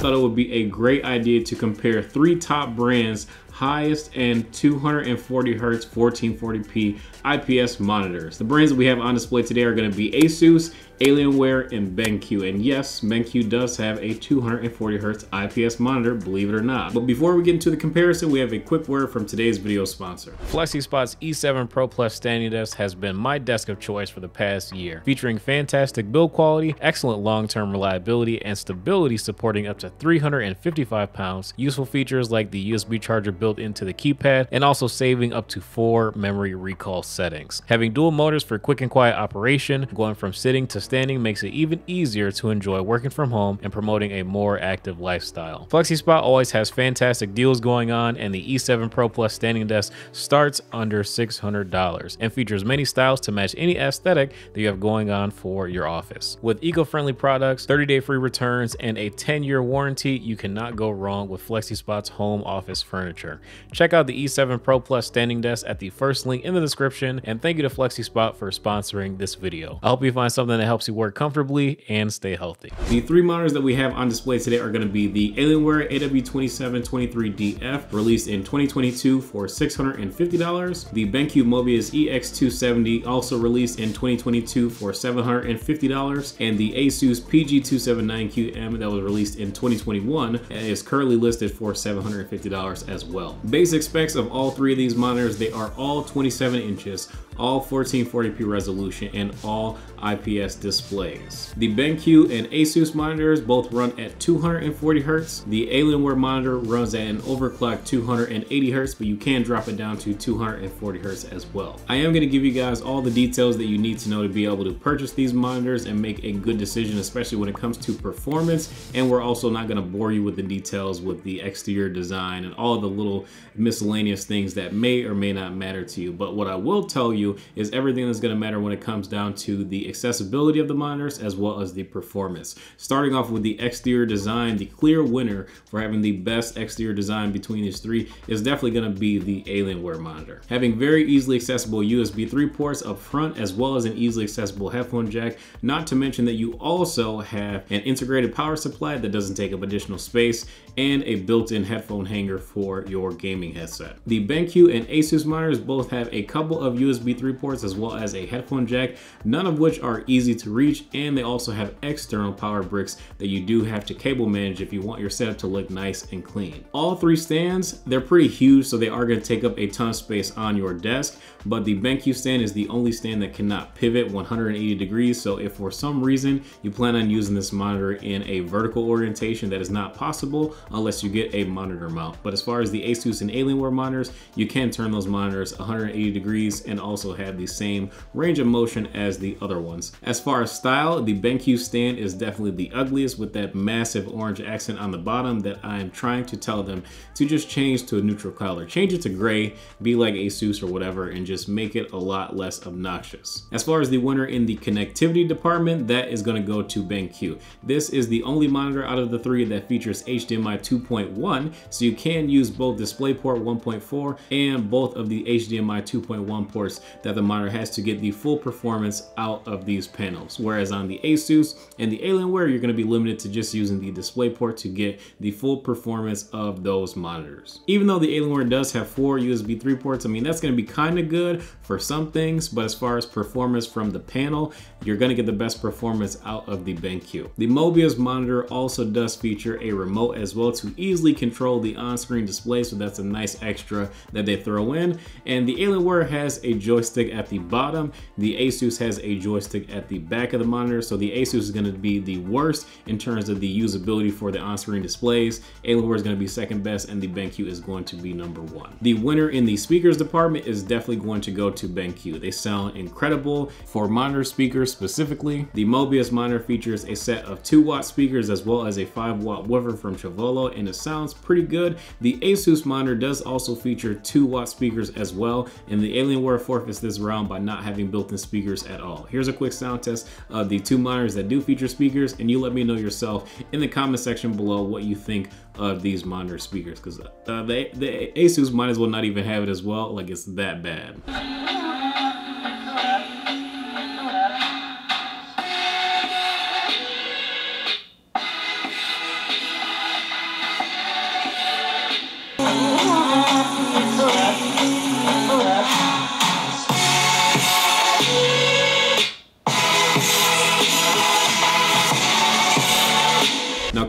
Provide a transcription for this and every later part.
thought it would be a great idea to compare 3 top brands highest and 240 Hz 1440p IPS monitors. The brands that we have on display today are going to be Asus, Alienware, and BenQ. And yes, BenQ does have a 240 Hz IPS monitor, believe it or not. But before we get into the comparison, we have a quick word from today's video sponsor. FlexiSpot's E7 Pro Plus standing desk has been my desk of choice for the past year, featuring fantastic build quality, excellent long-term reliability, and stability supporting up to 355 pounds, useful features like the USB charger built into the keypad, and also saving up to 4 memory recall settings. Having dual motors for quick and quiet operation, going from sitting to standing makes it even easier to enjoy working from home and promoting a more active lifestyle. FlexiSpot always has fantastic deals going on, and the E7 Pro Plus standing desk starts under $600 and features many styles to match any aesthetic that you have going on for your office. With eco-friendly products, 30-day free returns, and a 10-year warranty, you cannot go wrong with FlexiSpot's home office furniture. Check out the E7 Pro Plus standing desk at the first link in the description, and thank you to FlexiSpot for sponsoring this video. I hope you find something that helps you work comfortably and stay healthy. The 3 monitors that we have on display today are going to be the Alienware AW2723DF, released in 2022 for $650, the BenQ Mobius EX270, also released in 2022 for $750, and the Asus PG279QM that was released in 2021 and is currently listed for $750 as well. Basic specs of all 3 of these monitors: they are all 27 inches, all 1440p resolution, and all IPS displays. The BenQ and Asus monitors both run at 240 Hz. The Alienware monitor runs at an overclocked 280 Hz, but you can drop it down to 240 Hz as well. I am going to give you guys all the details that you need to know to be able to purchase these monitors and make a good decision, especially when it comes to performance. And we're also not going to bore you with the details with the exterior design and all of the little miscellaneous things that may or may not matter to you. But what I will tell you is everything that's going to matter when it comes down to the accessibility of the monitors as well as the performance. Starting off with the exterior design, the clear winner for having the best exterior design between these 3 is definitely going to be the Alienware monitor. Having very easily accessible USB 3 ports up front as well as an easily accessible headphone jack, not to mention that you also have an integrated power supply that doesn't take up additional space and a built-in headphone hanger for your gaming headset. The BenQ and Asus monitors both have a couple of USB 3 ports as well as a headphone jack, none of which are easy to reach, and they also have external power bricks that you do have to cable manage if you want your setup to look nice and clean. All 3 stands, they're pretty huge, so they are going to take up a ton of space on your desk, but the BenQ stand is the only stand that cannot pivot 180 degrees, so if for some reason you plan on using this monitor in a vertical orientation, that is not possible unless you get a monitor mount. But as far as the Asus and Alienware monitors, you can turn those monitors 180 degrees and also have the same range of motion as the other ones. As far as style, the BenQ stand is definitely the ugliest with that massive orange accent on the bottom that I am trying to tell them to just change to a neutral color. Change it to gray, be like Asus or whatever, and just make it a lot less obnoxious. As far as the winner in the connectivity department, that is going to go to BenQ. This is the only monitor out of the 3 that features HDMI 2.1, so you can use both DisplayPort 1.4 and both of the HDMI 2.1 ports that the monitor has to get the full performance out of these panels. Whereas on the Asus and the Alienware, you're going to be limited to just using the DisplayPort to get the full performance of those monitors. Even though the Alienware does have 4 USB 3 ports, I mean, that's going to be kind of good for some things, but as far as performance from the panel, you're going to get the best performance out of the BenQ. The Mobius monitor also does feature a remote as well to easily control the on-screen display, so that's a nice extra that they throw in. And the Alienware has a joystick at the bottom. The Asus has a joystick at the back of the monitor, so the Asus is going to be the worst in terms of the usability for the on-screen displays. Alienware is going to be second best, and the BenQ is going to be number 1. The winner in the speakers department is definitely going to go to BenQ. They sound incredible. For monitor speakers specifically, the Mobius monitor features a set of 2-watt speakers as well as a 5-watt woofer from Chevolo, and it sounds pretty good. The Asus monitor does also feature 2-watt speakers as well, and the Alienware forfeits this round by not having built-in speakers at all. Here's a quick sound test of the 2 monitors that do feature speakers, and you let me know yourself in the comment section below what you think of these monitor speakers, because the Asus might as well not even have it as well. Like, it's that bad.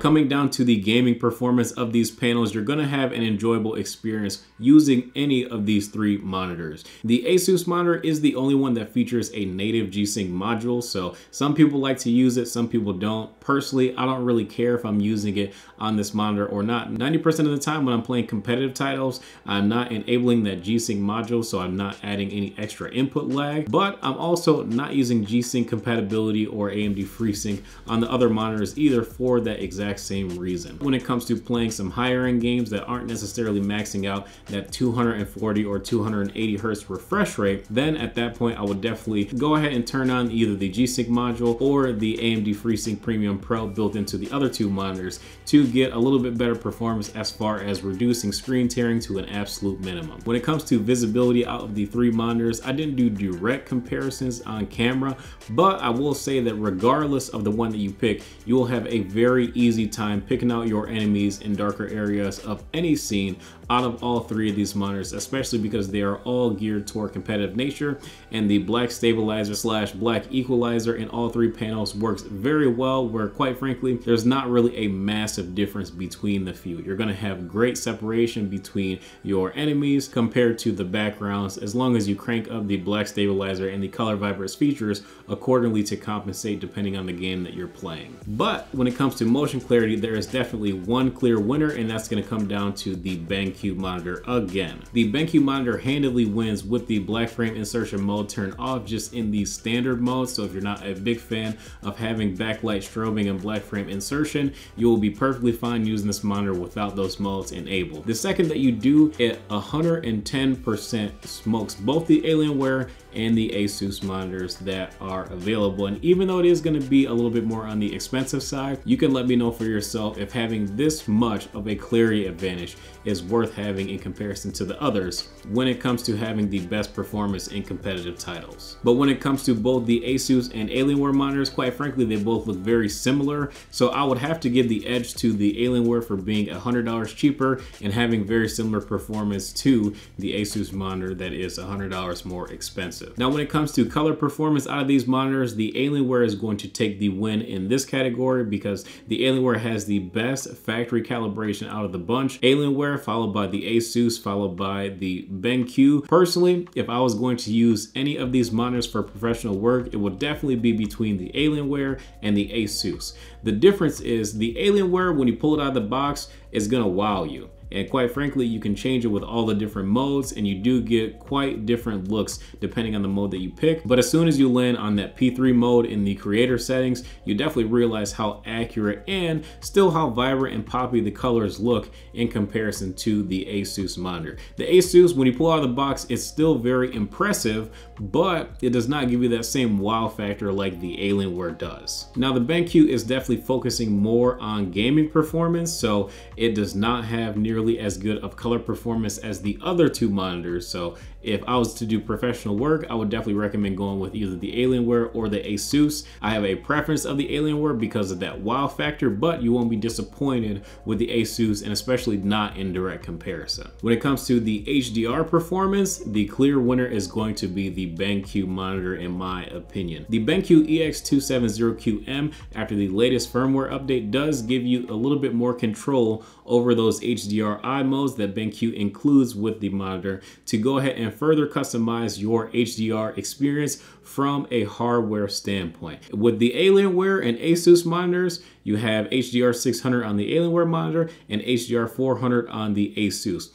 coming down to the gaming performance of these panels, you're gonna have an enjoyable experience using any of these three monitors. The Asus monitor is the only one that features a native G-Sync module, so some people like to use it, some people don't. Personally, I don't really care if I'm using it on this monitor or not. 90% of the time when I'm playing competitive titles, I'm not enabling that G-Sync module, so I'm not adding any extra input lag, but I'm also not using G-Sync compatibility or AMD FreeSync on the other monitors either for that exact same reason. When it comes to playing some higher end games that aren't necessarily maxing out that 240 or 280 hertz refresh rate, then at that point I would definitely go ahead and turn on either the G-Sync module or the AMD FreeSync Premium Pro built into the other two monitors to get a little bit better performance as far as reducing screen tearing to an absolute minimum. When it comes to visibility out of the three monitors, I didn't do direct comparisons on camera, but I will say that regardless of the one that you pick, you will have a very easy time picking out your enemies in darker areas of any scene out of all three of these monitors, especially because they are all geared toward competitive nature, and the black stabilizer / black equalizer in all three panels works very well, where quite frankly there's not really a massive difference between the few. You're going to have great separation between your enemies compared to the backgrounds, as long as you crank up the black stabilizer and the color vibrance features accordingly to compensate depending on the game that you're playing. But when it comes to motion clarity, there is definitely one clear winner, and that's going to come down to the BenQ monitor again. The BenQ monitor handily wins with the black frame insertion mode turned off just in the standard mode. So if you're not a big fan of having backlight strobing and black frame insertion, you will be perfectly fine using this monitor without those modes enabled. The second that you do, it 110% smokes both the Alienware and the Asus monitors that are available. And even though it is going to be a little bit more on the expensive side, you can let me know for yourself if having this much of a clarity advantage is worth having in comparison to the others when it comes to having the best performance in competitive titles. But when it comes to both the Asus and Alienware monitors, quite frankly, they both look very similar. So I would have to give the edge to the Alienware for being $100 cheaper and having very similar performance to the Asus monitor that is $100 more expensive. Now, when it comes to color performance out of these monitors, the Alienware is going to take the win in this category because the Alienware has the best factory calibration out of the bunch. Alienware followed by the Asus, followed by the BenQ. Personally, if I was going to use any of these monitors for professional work, it would definitely be between the Alienware and the Asus. The difference is the Alienware, when you pull it out of the box, is gonna wow you. And quite frankly, you can change it with all the different modes, and you do get quite different looks depending on the mode that you pick. But as soon as you land on that P3 mode in the creator settings, you definitely realize how accurate and still how vibrant and poppy the colors look in comparison to the Asus monitor. The Asus, when you pull out of the box, it's still very impressive, but it does not give you that same wow factor like the Alienware does. Now, the BenQ is definitely focusing more on gaming performance, so it does not have nearly as good of color performance as the other two monitors. So if I was to do professional work, I would definitely recommend going with either the Alienware or the Asus. I have a preference of the Alienware because of that wow factor, but you won't be disappointed with the Asus, and especially not in direct comparison. When it comes to the HDR performance, the clear winner is going to be the BenQ monitor in my opinion. The BenQ EX270QM, after the latest firmware update, does give you a little bit more control over those HDRI modes that BenQ includes with the monitor to go ahead and further customize your HDR experience from a hardware standpoint. With the Alienware and Asus monitors, you have HDR 600 on the Alienware monitor and HDR 400 on the Asus.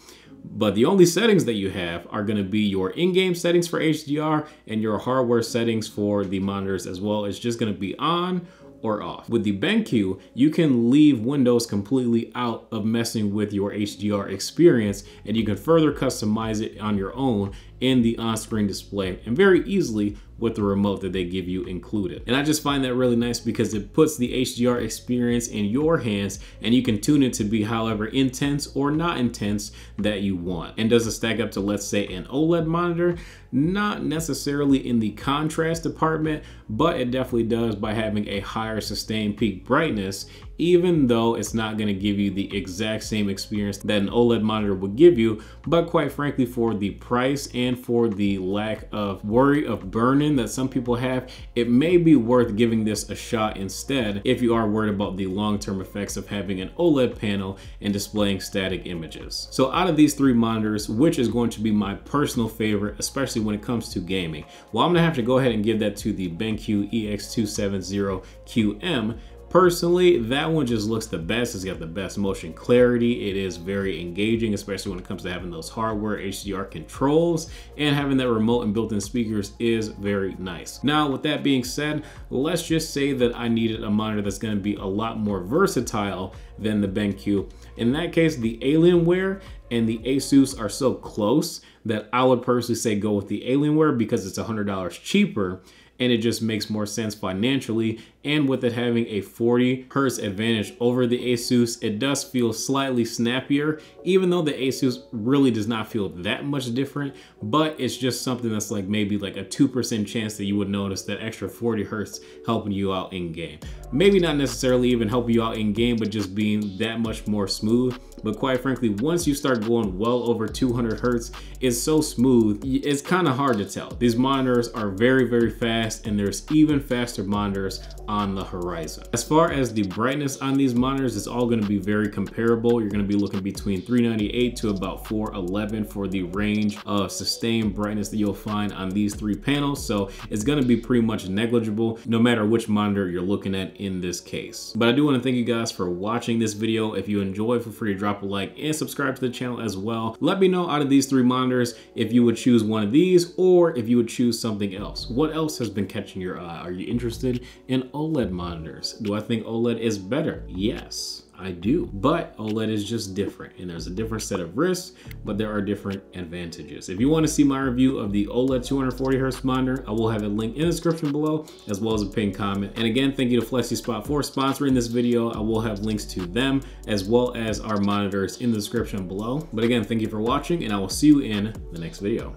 But the only settings that you have are going to be your in-game settings for HDR and your hardware settings for the monitors as well. It's just going to be on or off. With the BenQ, you can leave Windows completely out of messing with your HDR experience, and you can further customize it on your own in the on-screen display and very easily with the remote that they give you included. And I just find that really nice because it puts the HDR experience in your hands and you can tune it to be however intense or not intense that you want. And does it stack up to, let's say, an OLED monitor? Not necessarily in the contrast department, but it definitely does by having a higher sustained peak brightness even though it's not gonna give you the exact same experience that an OLED monitor would give you. But quite frankly, for the price and for the lack of worry of burn-in that some people have, it may be worth giving this a shot instead if you are worried about the long-term effects of having an OLED panel and displaying static images. So out of these three monitors, which is going to be my personal favorite, especially when it comes to gaming? Well, I'm gonna have to go ahead and give that to the BenQ EX270QM. Personally, that one just looks the best. It's got the best motion clarity. It is very engaging, especially when it comes to having those hardware HDR controls, and having that remote and built-in speakers is very nice. Now, with that being said, let's just say that I needed a monitor that's going to be a lot more versatile than the BenQ. In that case, the Alienware and the Asus are so close that I would personally say go with the Alienware because it's $100 cheaper, and it just makes more sense financially. And with it having a 40 Hz advantage over the Asus, it does feel slightly snappier, even though the Asus really does not feel that much different. But it's just something that's like maybe like a 2% chance that you would notice that extra 40 Hz helping you out in game. Maybe not necessarily even helping you out in game, but just being that much more smooth. But quite frankly, once you start going well over 200 Hz, it's so smooth, it's kind of hard to tell. These monitors are very, very fast, and there's even faster monitors on the horizon. As far as the brightness on these monitors, it's all going to be very comparable. You're going to be looking between 398 to about 411 for the range of sustained brightness that you'll find on these three panels. So it's going to be pretty much negligible no matter which monitor you're looking at in this case. But I do want to thank you guys for watching this video. If you enjoyed, feel free to drop a like and subscribe to the channel as well. Let me know out of these three monitors if you would choose one of these or if you would choose something else. What else has been catching your eye? Are you interested in OLED monitors? Do I think OLED is better? Yes, I do. But OLED is just different, and there's a different set of risks, but there are different advantages. If you want to see my review of the OLED 240 Hz monitor, I will have a link in the description below, as well as a pinned comment. And again, thank you to FlexiSpot for sponsoring this video. I will have links to them as well as our monitors in the description below. But again, thank you for watching, and I will see you in the next video.